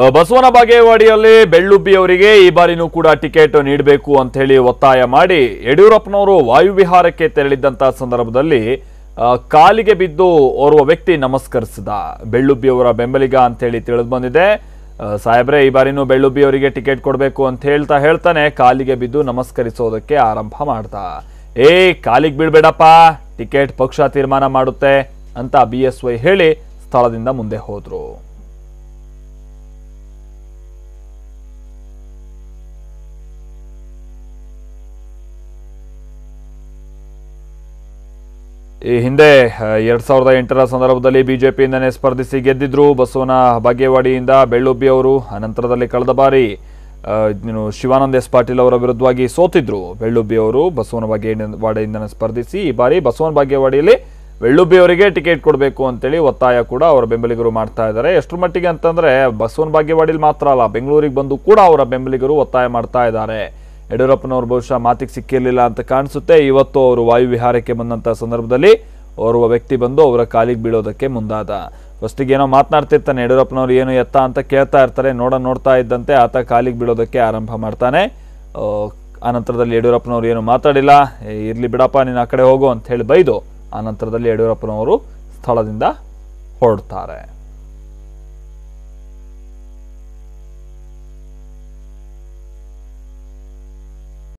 ಬಸವನ ಬಾಗೇವಾಡಿಯಲ್ಲಿ ಬೆಳ್ಳುಬ್ಬಿ ಅವರಿಗೆ ಈ ಬಾರಿನೂ ಕೂಡ ಟಿಕೆಟ್ ನೀಡಬೇಕು ಅಂತ ಹೇಳಿ ಒತ್ತಾಯ ಮಾಡಿ ಯಡಿಯೂರಪ್ಪನವರು ವಾಯುವಿಹಾರಕ್ಕೆ ತೆರಳಿದ್ದಂತ ಸಂದರ್ಭದಲ್ಲಿ ಕಾಲಿಗೆ ಬಿದ್ದು ಓರ್ವ ವ್ಯಕ್ತಿ ನಮಸ್ಕರಿಸಿದ. ಬೆಳ್ಳುಬ್ಬಿ ಅವರ ಬೆಂಬಲಿಗ ಅಂತ ಹೇಳಿ ತಿಳಿದು ಬಂದಿದೆ. ಸಾಹೇಬ್ರೆ, ಈ ಬಾರಿನೂ ಬೆಳ್ಳುಬ್ಬಿ ಅವರಿಗೆ ಟಿಕೆಟ್ ಕೊಡಬೇಕು ಅಂತ ಹೇಳ್ತಾನೆ ಕಾಲಿಗೆ ಬಿದ್ದು ನಮಸ್ಕರಿಸೋದಕ್ಕೆ ಆರಂಭ ಮಾಡ್ದ. ಕಾಲಿಗೆ ಬೀಳ್ಬೇಡಪ್ಪ, ಟಿಕೆಟ್ ಪಕ್ಷ ತೀರ್ಮಾನ ಮಾಡುತ್ತೆ ಅಂತ BSY ಹೇಳಿ ಸ್ಥಳದಿಂದ ಮುಂದೆ ಹೋದ್ರು. ಈ ಹಿಂದೆ 2008ರ ಸಂದರ್ಭದಲ್ಲಿ ಬಿಜೆಪಿಯಿಂದನೇ ಸ್ಪರ್ಧಿಸಿ ಗೆದ್ದಿದ್ರು ಬಸವನ ಬಾಗೇವಾಡಿಯಿಂದ ಬೆಳ್ಳುಬ್ಬಿ ಅವರು. ಅನಂತರದಲ್ಲಿ ಕಳೆದ ಬಾರಿ ಶಿವಾನಂದ ಎಸ್ ಪಾಟೀಲ್ ಅವರ ವಿರುದ್ಧವಾಗಿ ಸೋತಿದ್ರು ಬೆಳ್ಳುಬ್ಬಿ ಅವರು. ಬಸವನ ಬಾಗೇವಾಡಿಯಿಂದನೇ ಸ್ಪರ್ಧಿಸಿ ಈ ಬಾರಿ ಬಸವನ ಬಾಗೇವಾಡಿಯಲ್ಲಿ ಬೆಳ್ಳುಬ್ಬಿ ಅವರಿಗೆ ಟಿಕೆಟ್ ಕೊಡಬೇಕು ಅಂತೇಳಿ ಒತ್ತಾಯ ಕೂಡ ಅವರ ಬೆಂಬಲಿಗರು ಮಾಡ್ತಾ ಇದ್ದಾರೆ. ಎಷ್ಟರ ಮಟ್ಟಿಗೆ ಅಂತಂದ್ರೆ ಬಸವನ ಬಾಗೇವಾಡಿಲಿ ಮಾತ್ರ ಅಲ್ಲ, ಬೆಂಗಳೂರಿಗೆ ಬಂದು ಕೂಡ ಅವರ ಬೆಂಬಲಿಗರು ಒತ್ತಾಯ ಮಾಡ್ತಾ ಇದ್ದಾರೆ. ಯಡಿಯೂರಪ್ಪನವರು ಬಹುಶಃ ಮಾತಿಗೆ ಸಿಕ್ಕಿರಲಿಲ್ಲ ಅಂತ ಕಾಣಿಸುತ್ತೆ. ಇವತ್ತು ಅವರು ವಾಯುವಿಹಾರಕ್ಕೆ ಬಂದಂತ ಸಂದರ್ಭದಲ್ಲಿ ಓರ್ವ ವ್ಯಕ್ತಿ ಬಂದು ಅವರ ಕಾಲಿಗೆ ಬೀಳೋದಕ್ಕೆ ಮುಂದಾದ. ಫಸ್ಟಿಗೆ ಏನೋ ಮಾತನಾಡ್ತಿರ್ತಾನೆ ಯಡಿಯೂರಪ್ಪನವರು, ಏನು ಎತ್ತ ಅಂತ ಕೇಳ್ತಾ ಇರ್ತಾರೆ. ನೋಡ್ತಾ ಇದ್ದಂತೆ ಆತ ಕಾಲಿಗೆ ಬೀಳೋದಕ್ಕೆ ಆರಂಭ ಮಾಡ್ತಾನೆ. ಆನಂತರದಲ್ಲಿ ಯಡಿಯೂರಪ್ಪನವರು ಏನು ಮಾತಾಡಿಲ್ಲ, ಇರ್ಲಿ ಬಿಡಪ್ಪ ನೀನು ಆ ಕಡೆ ಹೋಗು ಅಂತ ಹೇಳಿ ಬೈದು ಆನಂತರದಲ್ಲಿ ಯಡಿಯೂರಪ್ಪನವರು ಸ್ಥಳದಿಂದ ಹೊರಡ್ತಾರೆ.